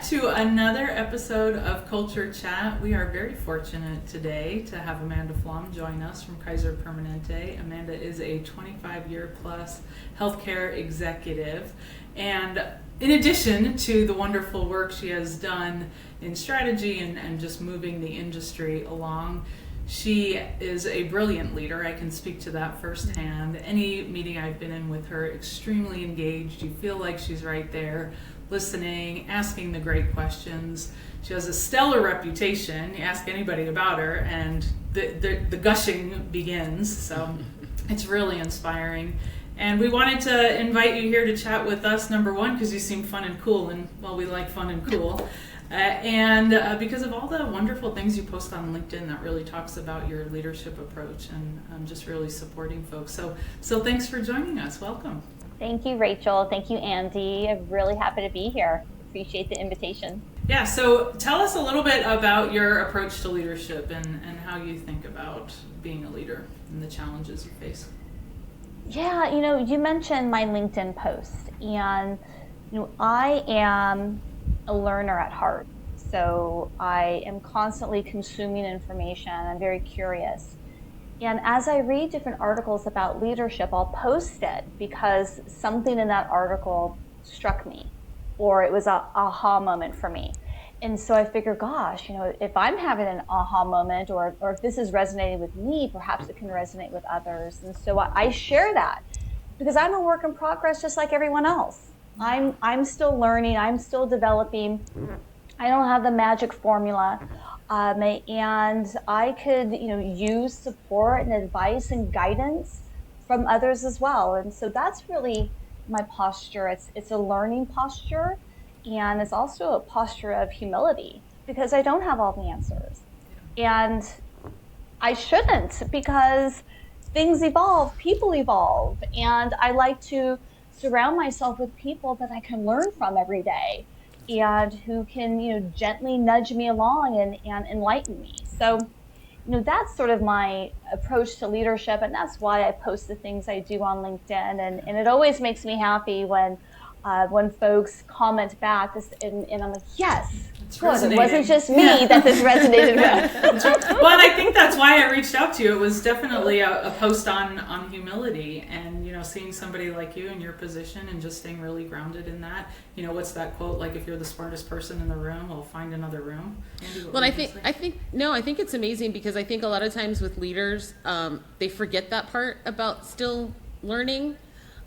to another episode of Culture Chat. We are very fortunate today to have Amanda Flaum join us from Kaiser Permanente. Amanda is a 25-year plus healthcare executive, and in addition to the wonderful work she has done in strategy and just moving the industry along, she is a brilliant leader. I can speak to that firsthand. Any meeting I've been in with her, extremely engaged. You feel like she's right there, listening, asking the great questions. She has a stellar reputation. You ask anybody about her and the gushing begins. So it's really inspiring. And we wanted to invite you here to chat with us, number one, because you seem fun and cool, and well, we like fun and cool. And because of all the wonderful things you post on LinkedIn that really talks about your leadership approach and just really supporting folks. So thanks for joining us. Welcome. Thank you, Rachel. Thank you, Andy. I'm really happy to be here. Appreciate the invitation. Yeah, so tell us a little bit about your approach to leadership and how you think about being a leader and the challenges you face. Yeah, you mentioned my LinkedIn post, and I am a learner at heart. So I am constantly consuming information. I'm very curious. And as I read different articles about leadership, I'll post it because something in that article struck me, or it was an aha moment for me. And so I figure, gosh, if I'm having an aha moment, or if this is resonating with me, perhaps it can resonate with others. And so I share that because I'm a work in progress, just like everyone else. I'm still learning. I'm still developing. I don't have the magic formula. And I could, use support and advice and guidance from others as well. And so that's really my posture. It's a learning posture, and it's also a posture of humility because I don't have all the answers. And I shouldn't, because things evolve, people evolve, and I like to surround myself with people that I can learn from every day, and who can, gently nudge me along and enlighten me. So, that's sort of my approach to leadership, and that's why I post the things I do on LinkedIn. And it always makes me happy when folks comment back, and I'm like, yes, good. It wasn't just me that this resonated with. Well, and I think that's why I reached out to you. It was definitely a post on humility, and seeing somebody like you in your position and just staying really grounded in that. What's that quote? Like, if you're the smartest person in the room, we'll find another room. Andy, well, I think it's amazing because I think a lot of times with leaders, they forget that part about still learning.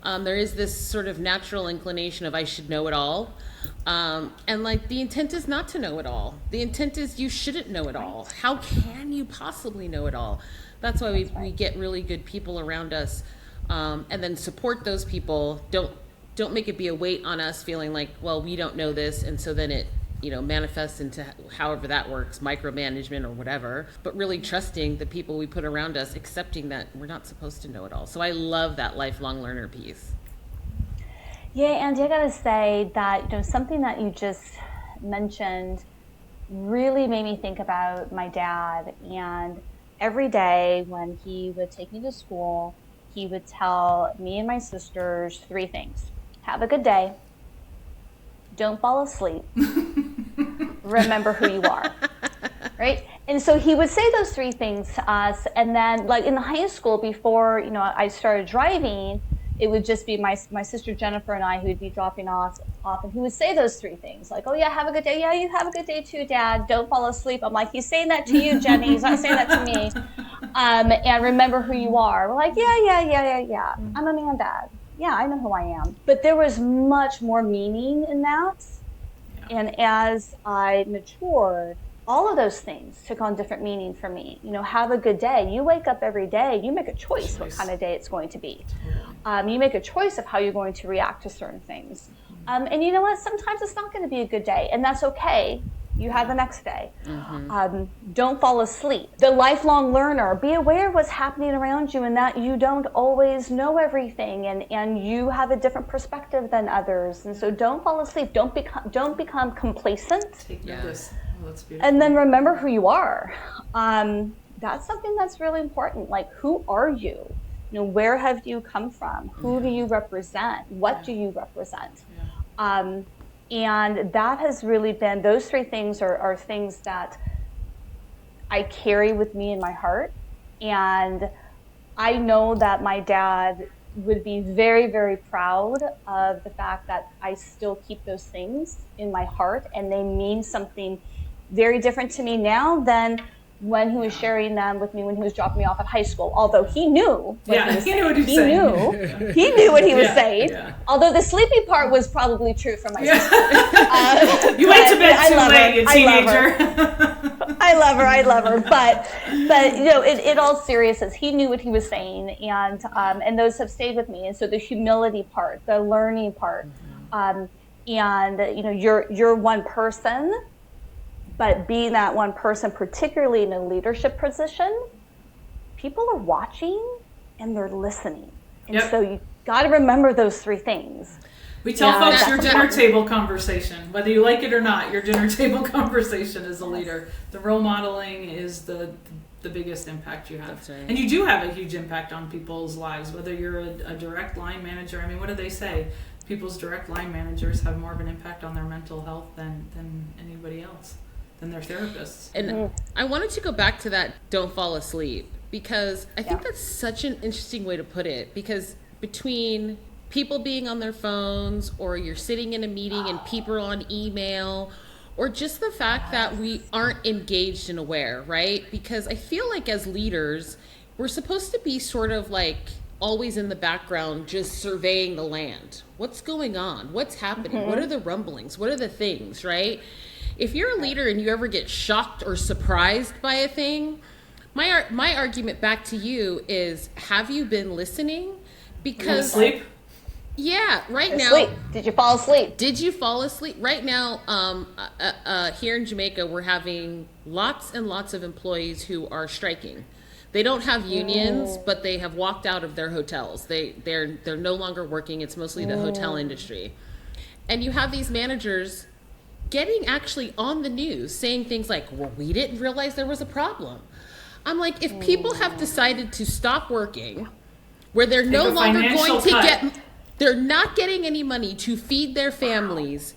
There is this sort of natural inclination of I should know it all. And the intent is not to know it all. The intent is you shouldn't know it all. How can you possibly know it all? That's why we get really good people around us, and then support those people. Don't make it be a weight on us feeling like, well, we don't know this. And so then it, manifests into however that works, micromanagement or whatever, but really trusting the people we put around us, accepting that we're not supposed to know it all. So I love that lifelong learner piece. Yeah, Andy, I gotta say that something that you just mentioned really made me think about my dad. And every day when he would take me to school, he would tell me and my sisters 3 things. Have a good day. Don't fall asleep. Remember who you are. Right? And so he would say those 3 things to us. And then, like in high school, before I started driving, it would just be my sister Jennifer and I who would be dropping off, and he would say those 3 things, like, oh yeah, have a good day. Yeah, you have a good day too, Dad. Don't fall asleep. I'm like, he's saying that to you, Jenny. He's not saying that to me. And remember who you are. We're like, yeah. I'm a man, Dad. Yeah, I know who I am. But there was much more meaning in that. Yeah. And as I matured, all of those things took on different meaning for me. Have a good day. You wake up every day, you make a choice what kind of day it's going to be. You make a choice of how you're going to react to certain things. And you know what? Sometimes it's not going to be a good day, and that's okay. You have the next day. Mm-hmm. Don't fall asleep. The lifelong learner, be aware of what's happening around you and that you don't always know everything, and you have a different perspective than others. And so don't fall asleep. Don't become complacent. Take notice. Oh, that's beautiful. And then remember who you are. That's something that's really important. Like, who are you? Where have you come from? Who do you represent? What do you represent? And that has really been, those three things are things that I carry with me in my heart. And I know that my dad would be very, very proud of the fact that I still keep those things in my heart, and they mean something very different to me now than when he was sharing them with me when he was dropping me off at high school. Although he knew what he was saying. He knew what he was saying. Yeah. Although the sleepy part was probably true for myself. You went to bed too late, you teenager. I love her. But you know, in all seriousness, he knew what he was saying, and those have stayed with me. And so the humility part, the learning part, and you know, you're one person. But being that one person, particularly in a leadership position, people are watching and they're listening. And so you got to remember those three things. We tell folks your dinner table conversation, whether you like it or not, your dinner table conversation as a leader. The role modeling is the biggest impact you have. That's right. And you do have a huge impact on people's lives, whether you're a direct line manager. I mean, what do they say? People's direct line managers have more of an impact on their mental health than anybody else. Than their therapists. And I wanted to go back to that don't fall asleep, because I think that's such an interesting way to put it, because between people being on their phones, or you're sitting in a meeting and people are on email, or just the fact that we aren't engaged and aware, right? Because I feel like as leaders, we're supposed to be sort of like always in the background, just surveying the land. What's going on? What's happening? What are the rumblings? What are the things, right? If you're a leader and you ever get shocked or surprised by a thing, my argument back to you is, have you been listening? Because sleep? Did you fall asleep? Did you fall asleep? Right now, here in Jamaica, we're having lots and lots of employees who are striking. They don't have unions, but they have walked out of their hotels. They're no longer working. It's mostly the hotel industry. And you have these managers getting actually on the news saying things like, well, we didn't realize there was a problem. I'm like, if people have decided to stop working, where they're no longer going to they're not getting any money to feed their families,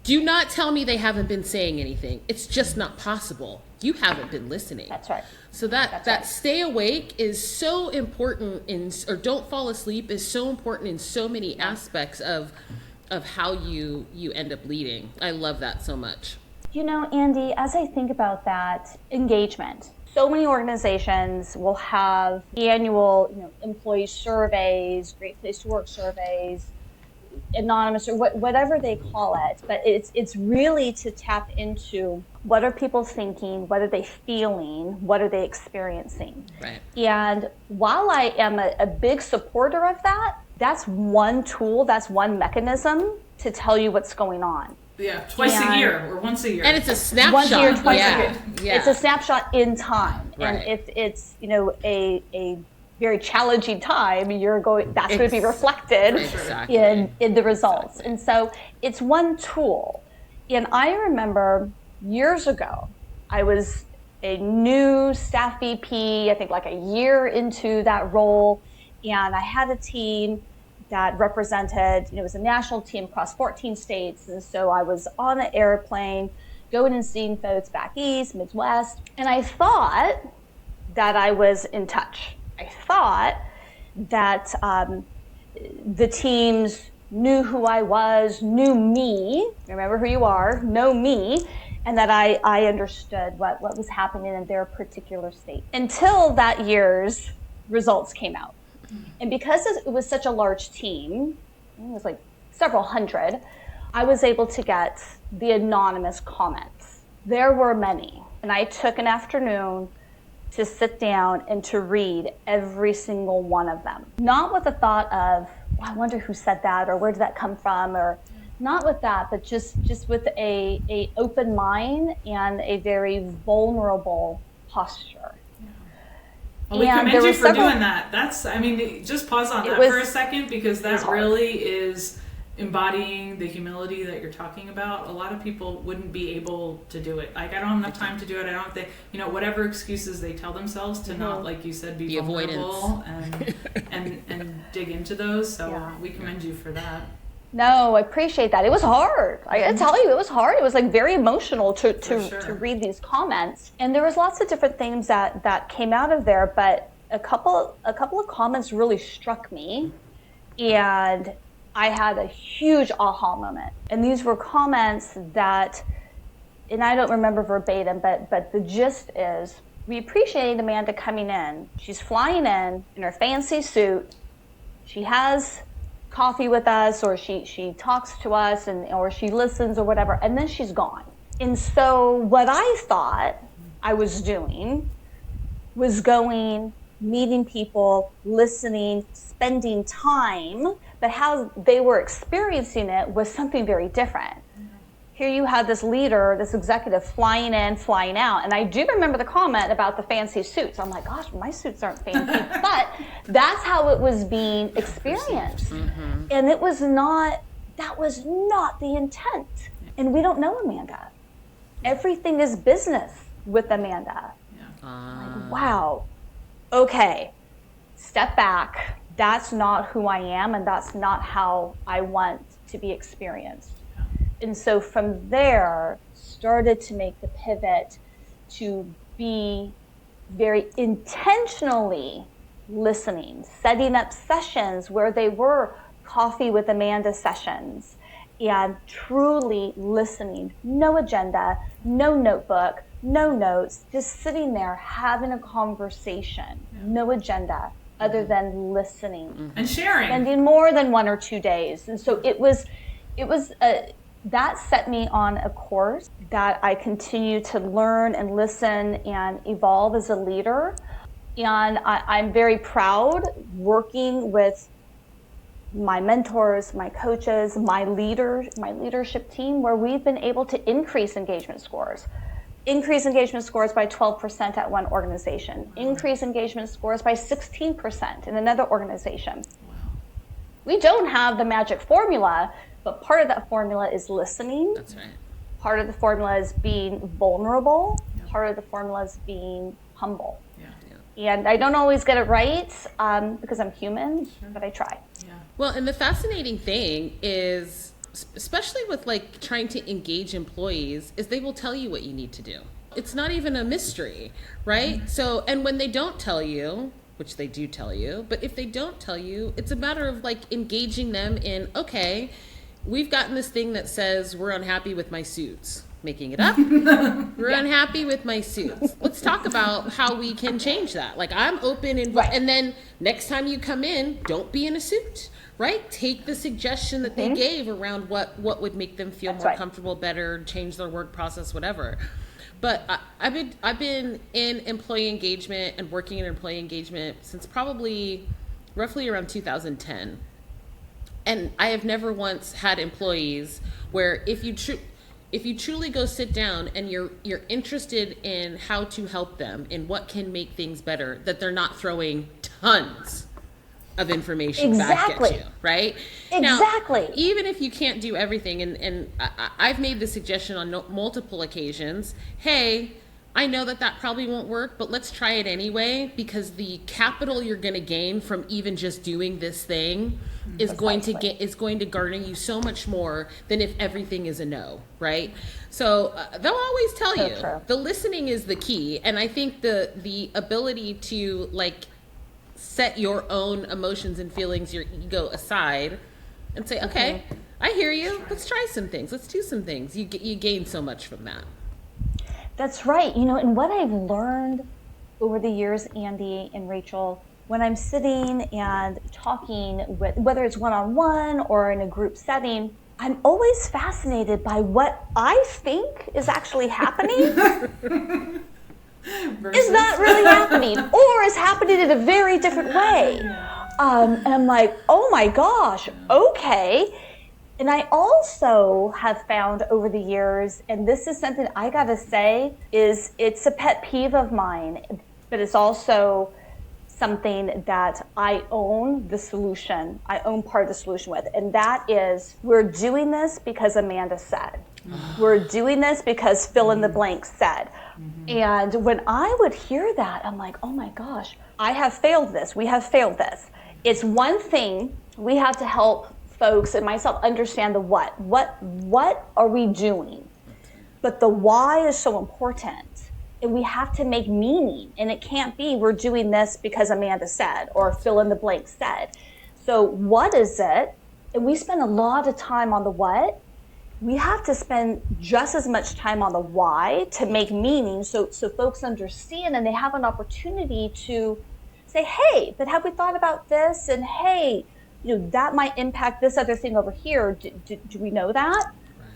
do not tell me they haven't been saying anything. It's just not possible. You haven't been listening. That's right. So that stay awake is so important, or don't fall asleep is so important in so many aspects of how you end up leading. I love that so much. You know, Andy, as I think about that engagement, so many organizations will have annual, employee surveys, Great Place to Work surveys, anonymous, or whatever they call it. But it's really to tap into what are people thinking, what are they feeling, what are they experiencing. Right. And while I am a big supporter of that, that's one tool, that's one mechanism to tell you what's going on. Yeah, twice a year or once a year. And it's a snapshot. Once a year, twice a year. Yeah. It's a snapshot in time. Right. And if it's, a very challenging time, that's going to be reflected in the results. And so it's one tool. And I remember years ago, I was a new staff VP, I think like a year into that role. And I had a team that represented, it was a national team across 14 states. And so I was on an airplane going and seeing folks back east, Midwest. And I thought that I was in touch. I thought that the teams knew who I was, knew me, remember who you are, know me, and that I understood what was happening in their particular state. Until that year's results came out. And because it was such a large team, it was like several hundred, I was able to get the anonymous comments. There were many. And I took an afternoon to sit down and to read every single one of them. Not with the thought of, I wonder who said that, or where did that come from, or not with that, but just with a open mind and a very vulnerable posture. Well, we commend you for doing that. Just pause on that for a second, because that really is embodying the humility that you're talking about. A lot of people wouldn't be able to do it. Like, I don't have enough time to do it. I don't think, whatever excuses they tell themselves to not, like you said, be vulnerable and dig into those. So we commend you for that. No, I appreciate that. It was hard. I tell you, it was hard. It was like very emotional to sure. read these comments. And there was lots of different things that came out of there, but a couple of comments really struck me. And I had a huge aha moment. And these were comments that, and I don't remember verbatim, but the gist is, we appreciate Amanda coming in. She's flying in her fancy suit. She has coffee with us, or she talks to us, or she listens or whatever, and then she's gone. And so what I thought I was doing was going, meeting people, listening, spending time, but how they were experiencing it was something very different. Here you had this leader, this executive flying in, flying out. And I do remember the comment about the fancy suits. I'm like, gosh, my suits aren't fancy. But that's how it was being experienced. Mm-hmm. And that was not the intent. And we don't know Amanda. Everything is business with Amanda. Yeah. Like, wow. Okay, step back. That's not who I am, and that's not how I want to be experienced. And so from there, started to make the pivot to be very intentionally listening, setting up sessions where they were coffee with Amanda sessions, and truly listening. No agenda, no notebook, no notes, just sitting there having a conversation. No agenda other than listening. And sharing. Spending more than 1 or 2 days. And so it was that set me on a course that I continue to learn and listen and evolve as a leader. And I'm very proud working with my mentors, my coaches, my leadership team, where we've been able to increase engagement scores. Increase engagement scores by 12% at one organization. Increase engagement scores by 16% in another organization. Wow. We don't have the magic formula, but part of that formula is listening. That's right. Part of the formula is being vulnerable. Yeah. Part of the formula is being humble. Yeah. Yeah. And I don't always get it right because I'm human, but I try. Yeah. Well, and the fascinating thing is, especially with like trying to engage employees, is they will tell you what you need to do. It's not even a mystery, right? Mm-hmm. So, and when they don't tell you, which they do tell you, but if they don't tell you, it's a matter of like engaging them in, okay, we've gotten this thing that says we're unhappy with my suits. Making it up. We're unhappy with my suits. Let's talk about how we can change that. Like, I'm open and then next time you come in, don't be in a suit, right? Take the suggestion that they gave around what would make them feel more comfortable, better, change their work process, whatever. But I've been in employee engagement and working in employee engagement since probably roughly around 2010. And I have never once had employees where if you truly go sit down and you're interested in how to help them, in what can make things better, that they're not throwing tons of information back at you, right? Exactly. Now, even if you can't do everything, and I've made the suggestion on multiple occasions, hey, I know that probably won't work, but let's try it anyway, because the capital you're going to gain from even just doing this thing is going to garner you so much more than if everything is a no, right? So they'll always tell you the listening is the key, and I think the ability to like set your own emotions and feelings, your ego aside, and say, okay, I hear you. Let's try some things. Let's do some things. You gain so much from that. That's right. You know, and what I've learned over the years, Andy and Rachel, when I'm sitting and talking with, whether it's one-on-one or in a group setting, I'm always fascinated by what I think is actually happening. Is not really happening, or is happening in a very different way. And I'm like, oh my gosh, okay. And I also have found over the years, and this is something I gotta say, is it's a pet peeve of mine, but it's also something that I own the solution. I own part of the solution with, and that is, we're doing this because Amanda said. We're doing this because fill in the blank said. And when I would hear that, I'm like, oh my gosh, I have failed this. We have failed this. It's one thing we have to help folks and myself understand the what. What are we doing? But the why is so important. And we have to make meaning. And it can't be we're doing this because Amanda said or fill in the blank said. So what is it? And we spend a lot of time on the what. We have to spend just as much time on the why to make meaning so folks understand and they have an opportunity to say, hey, but have we thought about this? And hey, that might impact this other thing over here. Do we know that? Right.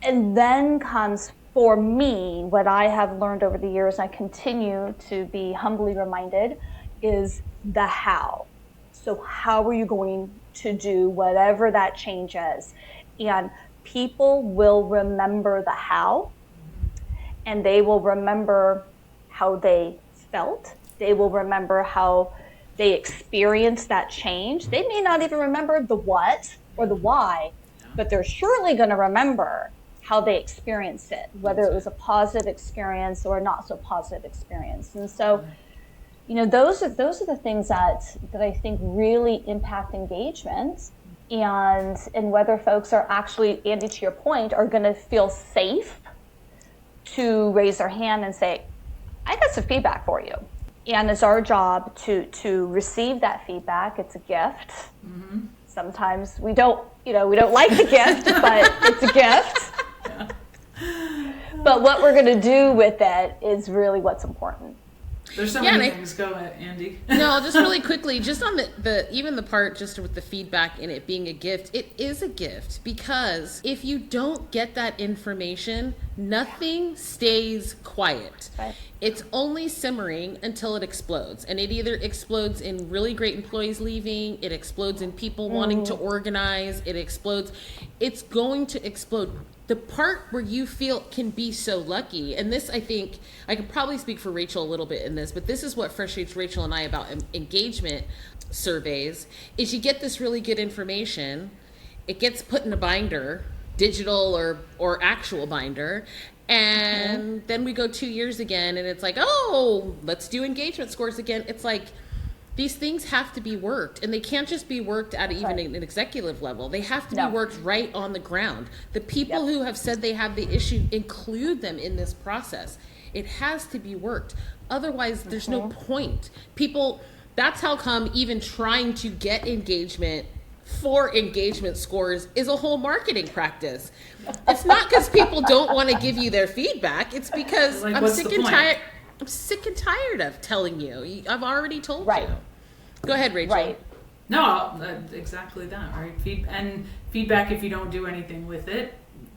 And then comes, for me, what I have learned over the years, and I continue to be humbly reminded, is the how. So how are you going to do whatever that change is? And people will remember the how, and they will remember how they felt. They will remember how they experienced that change. They may not even remember the what or the why, but they're surely going to remember how they experienced it, whether it was a positive experience or a not so positive experience. And so, those are the things that I think really impact engagement, and whether folks are actually, Andy, to your point, are going to feel safe to raise their hand and say, I got some feedback for you. And it's our job to receive that feedback. It's a gift. Mm-hmm. Sometimes we don't like the gift, but it's a gift. Yeah. But what we're going to do with it is really what's important. There's so many things. Go ahead, Andy. No, just really quickly, just on even the part just with the feedback and it being a gift, it is a gift because if you don't get that information, nothing stays quiet. Right. It's only simmering until it explodes. And it either explodes in really great employees leaving, it explodes in people wanting to organize, it explodes. It's going to explode. The part where you feel can be so lucky, and this, I think, I could probably speak for Rachel a little bit in this, but this is what frustrates Rachel and I about engagement surveys, is you get this really good information, it gets put in a binder, digital or actual binder, and then we go 2 years again, and it's like, oh, let's do engagement scores again. It's like, these things have to be worked, and they can't just be worked at even an executive level. They have to be worked right on the ground. The people who have said they have the issue, include them in this process. It has to be worked. Otherwise, there's no point. People, that's how come even trying to get engagement for engagement scores is a whole marketing practice. It's not because people don't want to give you their feedback. It's because I'm sick and tired of telling you. I've already told you. Go ahead, Rachel. Right. No, exactly that, right? Feedback, if you don't do anything with it,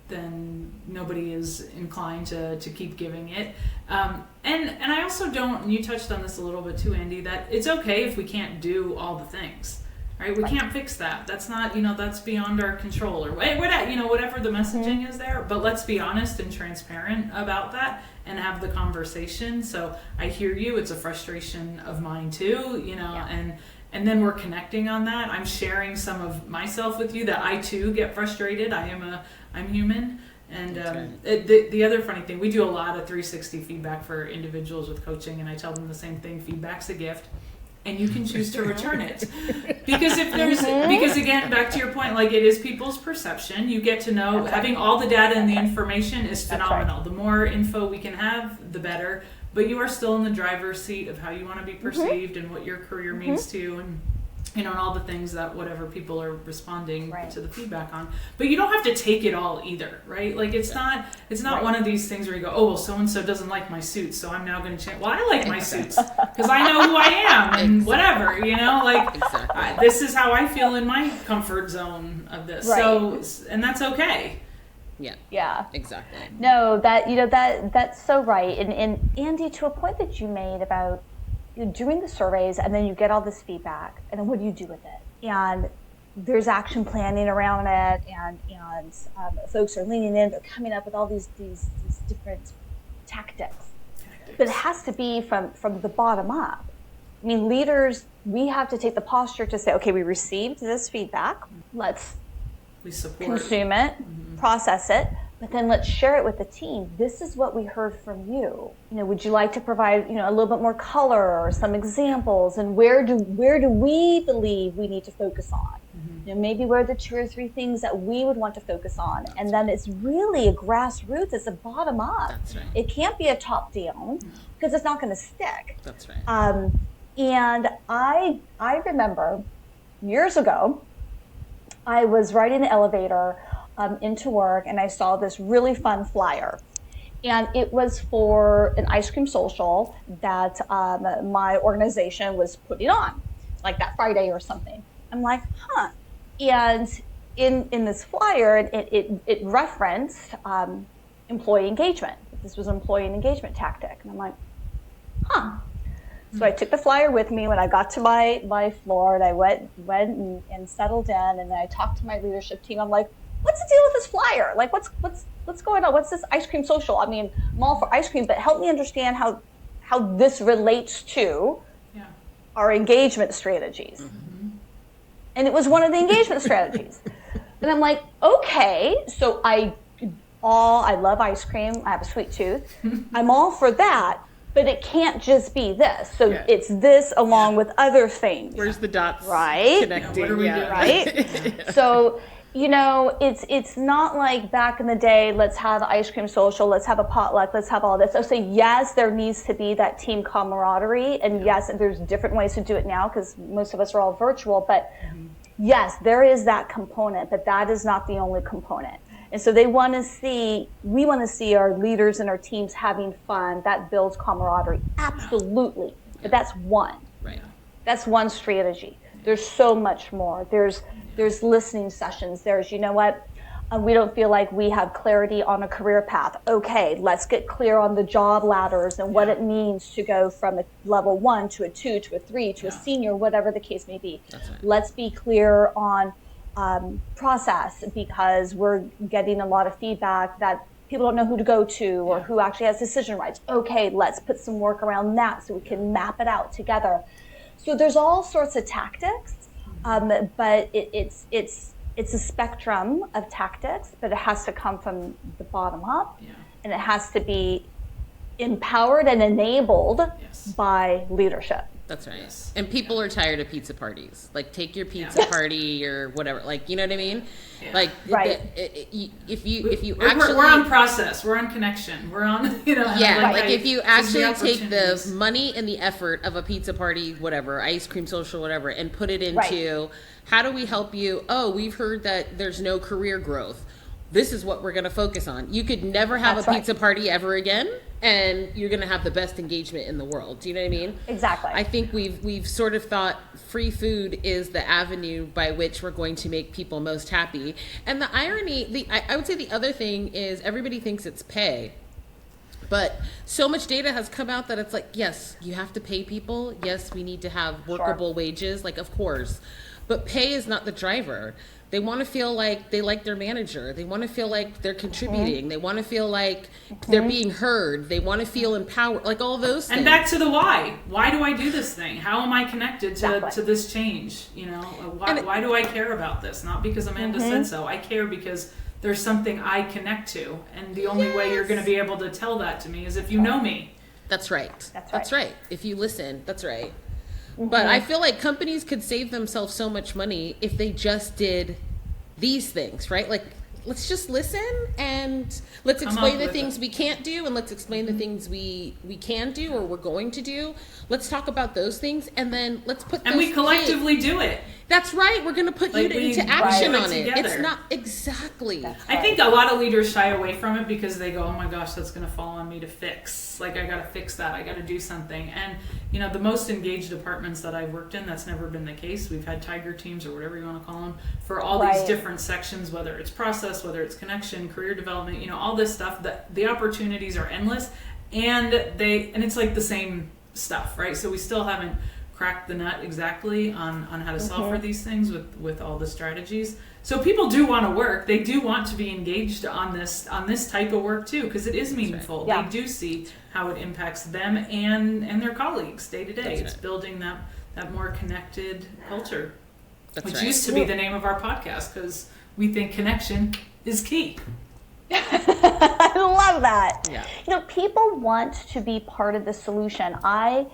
then nobody is inclined to keep giving it. And I also don't, and you touched on this a little bit too, Andy, that it's okay if we can't do all the things, right? We can't fix that. That's not, that's beyond our control or whatever the messaging is there. But let's be honest and transparent about that and have the conversation. So I hear you. It's a frustration of mine too, and then we're connecting on that. I'm sharing some of myself with you that I too get frustrated. I'm human. And the other funny thing, we do a lot of 360 feedback for individuals with coaching, and I tell them the same thing. Feedback's a gift. And you can choose to return it. Because because again, back to your point, like it is people's perception. You get to know, having all the data and the information is phenomenal. The more info we can have, the better. But you are still in the driver's seat of how you want to be perceived and what your career means to you, and and all the things that whatever people are responding to the feedback on. But you don't have to take it all either, right? Like it's not one of these things where you go, oh well, so and so doesn't like my suits, so I'm now going to change. Well, I like my suits because I know who I am and whatever, this is how I feel in my comfort zone of this. So, and that's okay. Yeah. Exactly. No, that's so right. And Andy, to a point that you made about doing the surveys and then you get all this feedback and then what do you do with it? And there's action planning around it, and folks are leaning in, they're coming up with all these different tactics. But it has to be from the bottom up. I mean, leaders, we have to take the posture to say, okay, we received this feedback, let's consume it, process it, but then let's share it with the team. This is what we heard from you. Would you like to provide, a little bit more color or some examples, and where do we believe we need to focus on? Maybe what are the 2 or 3 things that we would want to focus on? And then it's really a grassroots, it's a bottom up. That's right. It can't be a top down because it's not going to stick. That's right. And I remember years ago, I was riding the elevator into work, and I saw this really fun flyer. And it was for an ice cream social that my organization was putting on, like that Friday or something. I'm like, huh. And in this flyer, it referenced employee engagement. This was an employee engagement tactic. And I'm like, huh. So I took the flyer with me when I got to my floor, and I went and settled in, and then I talked to my leadership team. I'm like, what's the deal with this flyer? Like, what's going on? What's this ice cream social? I mean, I'm all for ice cream, but help me understand how this relates to our engagement strategies. And it was one of the engagement strategies. And I'm like, okay, so I love ice cream. I have a sweet tooth. I'm all for that. But it can't just be this. So it's this along with other things. Where's the dots connecting? What are we doing? Right? So, it's not like back in the day, let's have an ice cream social, let's have a potluck, let's have all this. I'll say, yes, there needs to be that team camaraderie. And yes, there's different ways to do it now because most of us are all virtual. But yes, there is that component, but that is not the only component. And so we want to see our leaders and our teams having fun. That builds camaraderie. Absolutely. But that's one. Right. That's one strategy. There's so much more. There's listening sessions. There's, we don't feel like we have clarity on a career path. Okay, let's get clear on the job ladders and what it means to go from a level 1 to a 2 to a 3 to a senior, whatever the case may be. That's right. Let's be clear on process, because we're getting a lot of feedback that people don't know who to go to or who actually has decision rights. Okay, let's put some work around that so we can map it out together. So there's all sorts of tactics, but it's a spectrum of tactics, but it has to come from the bottom up, and it has to be empowered and enabled by leadership. That's right. Yes. And people are tired of pizza parties. Like, take your pizza party or whatever. Like, you know what I mean? Yeah. Like, right. If you actually, we're on process. We're on connection. We're on, like if you actually take the money and the effort of a pizza party, whatever, ice cream social, whatever, and put it into how do we help you? Oh, we've heard that there's no career growth. This is what we're going to focus on. You could never have a pizza party ever again, and you're going to have the best engagement in the world. Do you know what I mean? Exactly. I think we've sort of thought free food is the avenue by which we're going to make people most happy. And the irony, I would say the other thing is everybody thinks it's pay. But so much data has come out that it's like, yes, you have to pay people. Yes, we need to have workable wages, like, of course. But pay is not the driver. They want to feel like they like their manager. They want to feel like they're contributing. They want to feel like they're being heard. They want to feel empowered, like all those things. And back to the why. Why do I do this thing? How am I connected to this change? Why do I care about this? Not because Amanda said so. I care because there's something I connect to. And the only way you're going to be able to tell that to me is if you know me. That's right. That's right. If you listen, that's right. But I feel like companies could save themselves so much money if they just did these things, right? Like, let's just listen and let's explain the things we can't do, and let's explain the things we can do or we're going to do. Let's talk about those things, and then let's put and we collectively do it. That's right. We're going to put into action on it. It's not exactly. I think a lot of leaders shy away from it because they go, oh my gosh, that's going to fall on me to fix. Like, I got to fix that. I got to do something. And, the most engaged departments that I've worked in, that's never been the case. We've had tiger teams or whatever you want to call them for all these different sections, whether it's process, whether it's connection, career development, all this stuff. The opportunities are endless, and it's like the same stuff, right? So we still haven't cracked the nut exactly on how to solve for these things with all the strategies. So people do want to work. They do want to be engaged on this type of work too, because it is meaningful. They do see how it impacts them and their colleagues day to day. It's building that more connected culture, which used to be the name of our podcast, because we think connection is key. I love that. Yeah. People want to be part of the solution. I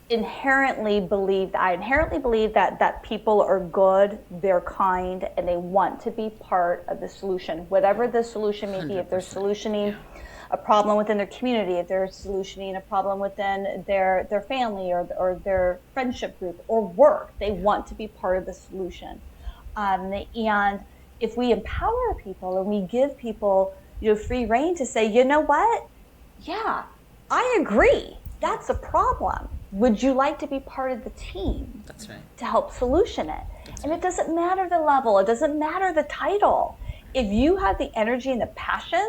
inherently believe that people are good, they're kind, and they want to be part of the solution, whatever the solution may be. If they're 100%. solutioning Yeah. a problem within their community, if they're solutioning a problem within their family or their friendship group or work, they want to be part of the solution. And if we empower people and we give people, free reign to say, you know what? Yeah, I agree. That's a problem. Would you like to be part of the team? That's right. To help solution it? And it doesn't matter the level. It doesn't matter the title. If you have the energy and the passion,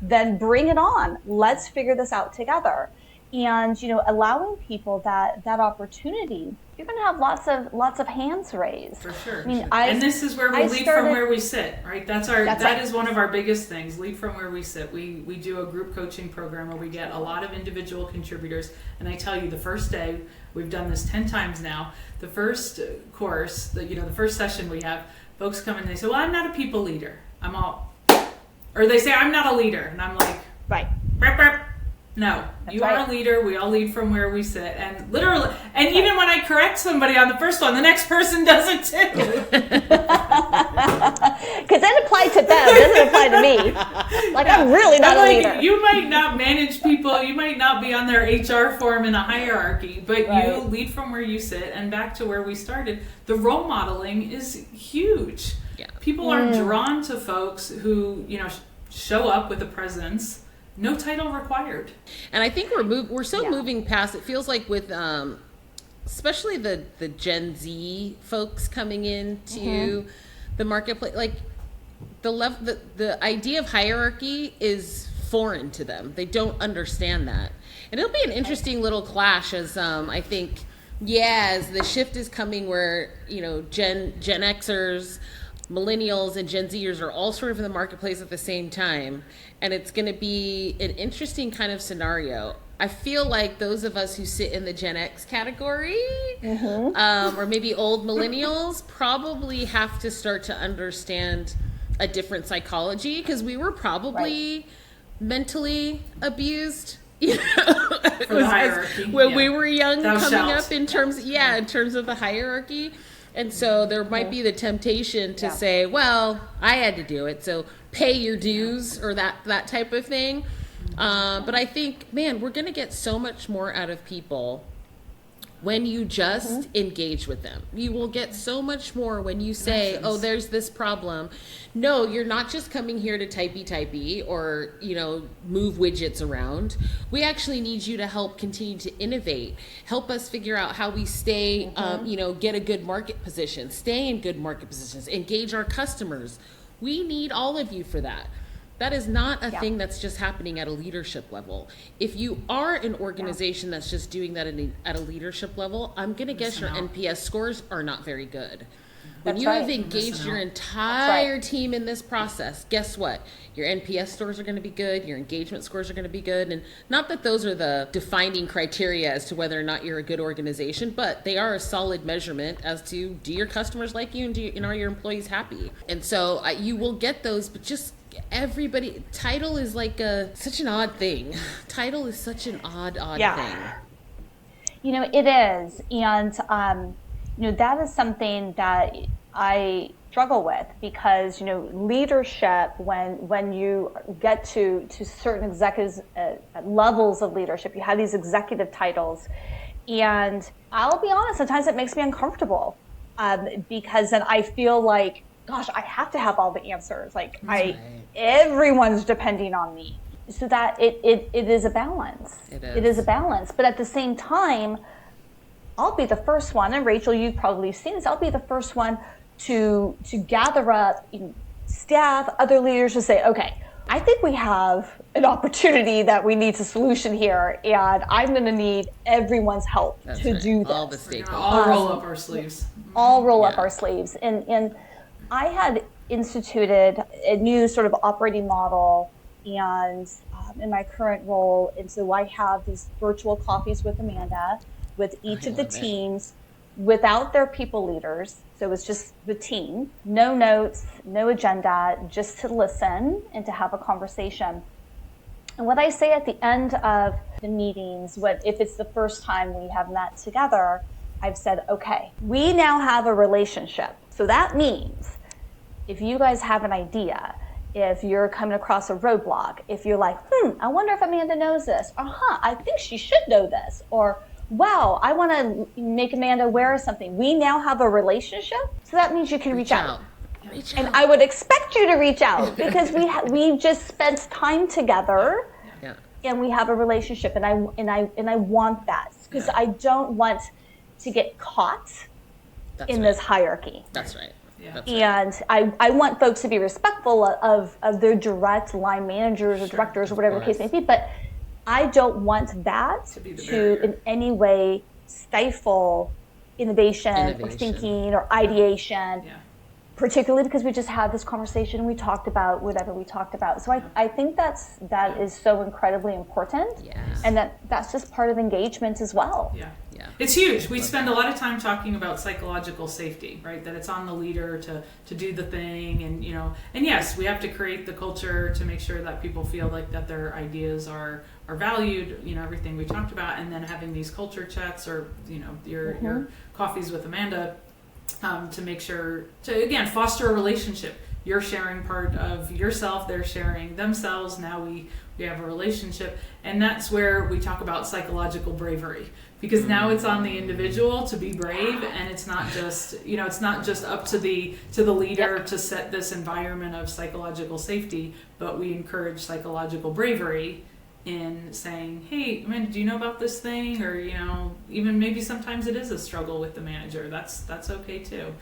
then bring it on. Let's figure this out together. And allowing people that opportunity, you're going to have lots of hands raised. For sure. I mean, and this is where we lead from where we sit, right? That is one of our biggest things. Lead from where we sit. We do a group coaching program where we get a lot of individual contributors, and I tell you, the first day, we've done this 10 times now. The first course, the first session we have, folks come in and they say, "Well, I'm not a people leader." Or they say, "I'm not a leader," and I'm like, right. Burp, burp. No, That's you right. are a leader. We all lead from where we sit. And literally, and even when I correct somebody on the first one, the next person does it too. Because it applied to them, it doesn't apply to me. Like, yeah. I'm really not a leader. You might not manage people. You might not be on their HR form in a hierarchy, but you lead from where you sit. And back to where we started, the role modeling is huge. Yeah. People are drawn to folks who, show up with a presence. No title required. And I think we're moving past. It feels like with especially the Gen Z folks coming into the marketplace, like the idea of hierarchy is foreign to them. They don't understand that, and it'll be an interesting little clash as I think as the shift is coming where Gen Xers, millennials, and Gen Zers are all sort of in the marketplace at the same time. And it's going to be an interesting kind of scenario. I feel like those of us who sit in the Gen X category, or maybe old millennials, probably have to start to understand a different psychology, because we were probably mentally abused. For the hierarchy. When we were young, coming up in terms of the hierarchy. And so there might be the temptation to say, well, I had to do it, so pay your dues, or that type of thing. But I think, man, we're going to get so much more out of people when you just engage with them. You will get so much more when you say, oh, there's this problem. No, you're not just coming here to typey or, move widgets around. We actually need you to help continue to innovate, help us figure out how we stay, get a good market position, stay in good market positions, engage our customers. We need all of you for that. That is not a thing that's just happening at a leadership level. If you are an organization that's just doing that at a leadership level, I'm going to guess your NPS scores are not very good. When you have engaged your entire team in this process, guess what? Your NPS scores are going to be good. Your engagement scores are going to be good. And not that those are the defining criteria as to whether or not you're a good organization, but they are a solid measurement as to, do your customers like you, and are your employees happy? And so you will get those, but just everybody, title is like such an odd thing. Title is such an odd thing. It is. And, that is something that I struggle with, because, leadership, when you get to certain executives levels of leadership, you have these executive titles. And I'll be honest, sometimes it makes me uncomfortable, because then I feel like, gosh, I have to have all the answers. Like everyone's depending on me. So that it is a balance. It is a balance. But at the same time, I'll be the first one, and Rachel, you've probably seen this, I'll be the first one to gather up staff, other leaders, to say, okay, I think we have an opportunity that we need to solution here, and I'm going to need everyone's help to do this. All the stakeholders. All roll up our sleeves. All roll up our sleeves. And I had instituted a new sort of operating model, and in my current role, and so I have these virtual coffees with Amanda, with each of the teams, without their people leaders. So it's just the team, no notes, no agenda, just to listen and to have a conversation. And what I say at the end of the meetings, if it's the first time we have met together, I've said, okay, we now have a relationship. So that means if you guys have an idea, if you're coming across a roadblock, if you're like, I wonder if Amanda knows this, or I think she should know this, or wow, I want to make Amanda aware of something. We now have a relationship, so that means you can reach out. And I would expect you to reach out because we just spent time together, and we have a relationship, and I want that because I don't want to get caught in this hierarchy. That's right. Yeah. And I want folks to be respectful of their direct line managers or directors or whatever the case may be, but I don't want that to in any way stifle innovation. Or thinking or ideation, particularly because we just had this conversation and we talked about whatever we talked about. So I think that is so incredibly important, and that's just part of engagement as well. Yeah. It's huge. We spend a lot of time talking about psychological safety, right? That it's on the leader to do the thing, and and yes, we have to create the culture to make sure that people feel like that their ideas are valued, everything we talked about, and then having these culture chats or your coffees with Amanda to make sure to again foster a relationship. You're sharing part of yourself, they're sharing themselves. Now we have a relationship, and that's where we talk about psychological bravery, because now it's on the individual to be brave, and it's not just it's not just up to the leader to set this environment of psychological safety, but we encourage psychological bravery in saying, hey, Amanda, do you know about this thing? Or even maybe sometimes it is a struggle with the manager. That's okay too.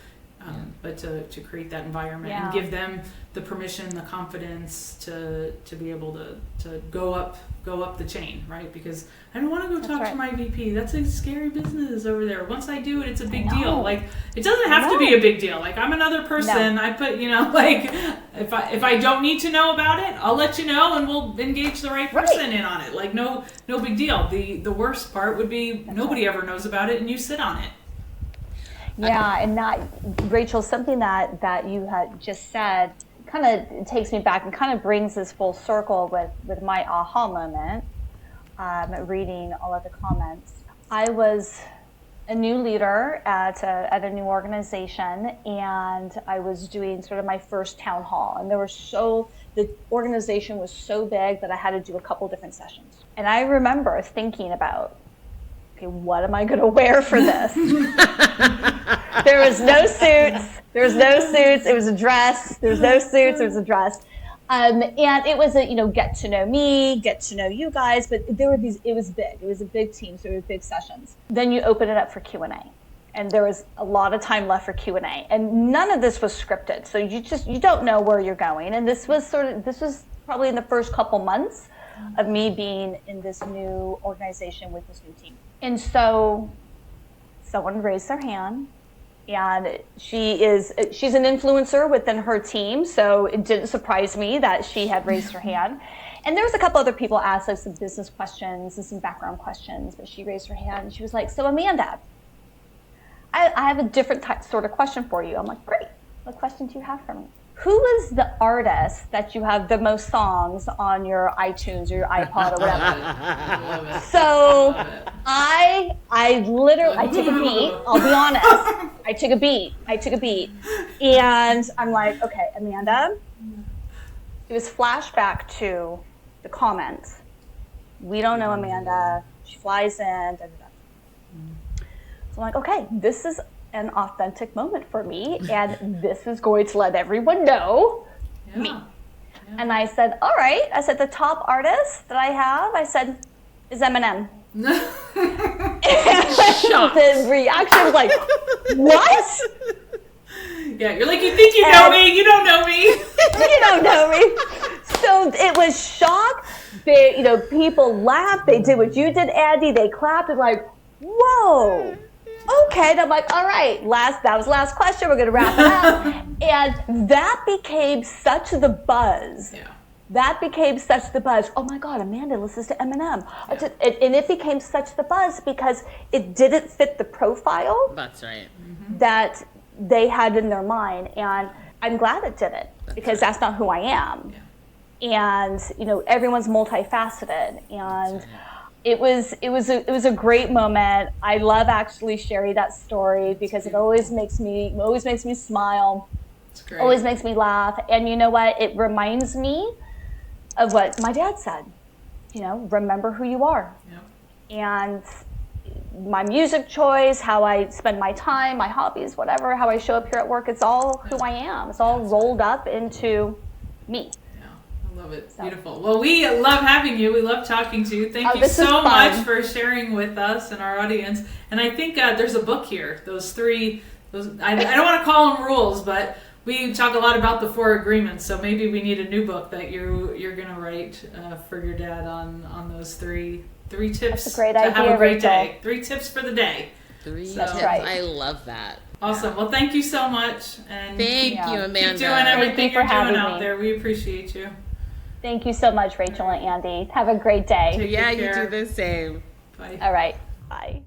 But to create that environment and give them the permission, the confidence to be able to go up the chain, right? Because I don't want to go talk to my VP. That's a scary business over there. Once I do it, it's a big deal. Like, it doesn't have to be a big deal. Like, I'm another person. No. I put, like, if I don't need to know about it, I'll let you know, and we'll engage the right person in on it. Like, no big deal. The worst part would be nobody ever knows about it, and you sit on it. Yeah, and that, Rachel, something that you had just said kind of takes me back and kind of brings this full circle with my aha moment, reading all of the comments. I was a new leader at a new organization, and I was doing sort of my first town hall, and the organization was so big that I had to do a couple different sessions. And I remember thinking about, okay, what am I going to wear for this? There was no suits. It was a dress. There was no suits. It was a dress. And it was get to know me, get to know you guys. But there were it was big. It was a big team. So it was big sessions. Then you open it up for Q&A. And there was a lot of time left for Q&A. And none of this was scripted. So you don't know where you're going. And this was probably in the first couple months of me being in this new organization with this new team. And so someone raised their hand, and she's an influencer within her team, so it didn't surprise me that she had raised her hand. And there was a couple other people asked us some business questions and some background questions, but she raised her hand and she was like, so Amanda, I have a different sort of question for you. I'm like, great, what question do you have for me? Who is the artist that you have the most songs on your iTunes or your iPod or whatever? So I took a beat. I'll be honest. I took a beat. And I'm like, okay, Amanda. It was flashback to the comments. We don't know Amanda. She flies in. Da, da, da. So I'm like, okay, this is an authentic moment for me, and this is going to let everyone know me. Yeah. And I said, all right. I said, the top artist that I have, is Eminem. The reaction was like, what? Yeah, you're like, you think you know me, you don't know me. You don't know me. So it was shock. People laughed. They did what you did, Andy. They clapped and like, whoa. Okay, and I'm like, all right, that was the last question. We're going to wrap it up. And that became such the buzz. Yeah. That became such the buzz. Oh my God, Amanda listens to Eminem. Yeah. And it became such the buzz because it didn't fit the profile. That's right. Mm-hmm. That they had in their mind. And I'm glad it didn't, because that's not who I am. Yeah. and everyone's multifaceted, and it was a great moment. I love actually sharing that story because it always makes me smile. It's great. Always makes me laugh. And you know what? It reminds me of what my dad said. Remember who you are. Yep. And my music choice, how I spend my time, my hobbies, whatever, how I show up here at work, it's all who I am. It's all rolled up into me. Love it. So. Beautiful. Well, we love having you. We love talking to you. Thank you so much for sharing with us and our audience. And I think there's a book here. I don't want to call them rules, but we talk a lot about the 4 agreements. So maybe we need a new book that you're going to write for your dad on those three tips. That's a great to idea, have a great Rachel. day. 3 tips for the day. 3 tips. Right. I love that. Awesome. Well, thank you so much. And Thank you, Amanda. keep doing everything you're doing out me. there. We appreciate you. Thank you so much, Rachel and Andy. Have a great day. Take Yeah, good care. you do the same. Bye. All right. Bye.